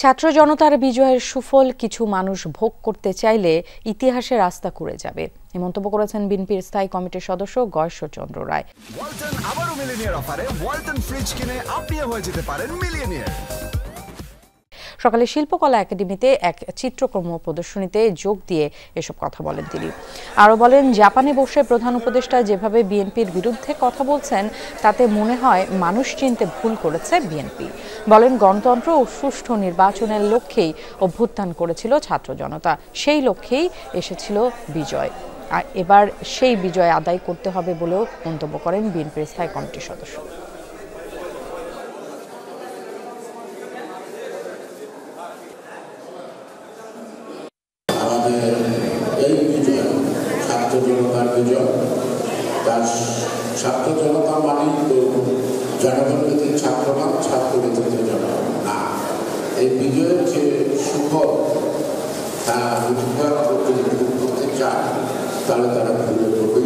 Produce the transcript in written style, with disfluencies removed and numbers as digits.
ছাত্র জনতার বিজয়ের সুফল কিছু মানুষ ভোগ করতে চাইলে ইতিহাসে রাস্তা করে যাবে, এই মন্তব্য করেছেন বিএনপির স্থায়ী কমিটির সদস্য গয়েশ্বরচন্দ্র রায়। ওয়ালটন আবারও মিলিয়নিয়ার অফারে ওয়ালটন ফ্রিজ কিনে আপনিও হয়ে যেতে পারেন মিলিয়নিয়ার। সকালে শিল্পকলা একাডেমিতে এক চিত্রকর্ম প্রদর্শনীতে যোগ দিয়ে এসব কথা বলেন তিনি। আরও বলেন, জাপানে বসে প্রধান উপদেষ্টা যেভাবে বিএনপির বিরুদ্ধে কথা বলছেন তাতে মনে হয় মানুষ চিনতে ভুল করেছে বিএনপি। বলেন, গণতন্ত্র ও সুষ্ঠু নির্বাচনের লক্ষ্যেই অভ্যুত্থান করেছিল ছাত্র জনতা, সেই লক্ষ্যেই এসেছিল বিজয়। আর এবার সেই বিজয় আদায় করতে হবে বলেও মন্তব্য করেন বিএনপির স্থায়ী কমিটির সদস্য। এই বিজয় ছাত্র জনতার বিজয়। তার ছাত্র জনতা মানেই তো জনগণ ভিত্তিক ছাত্ররা, ছাত্র ভিত্তিক জনগণ না। এই বিজয়ের যে সুফল তা করতে চায় তাহলে তারা ভুলে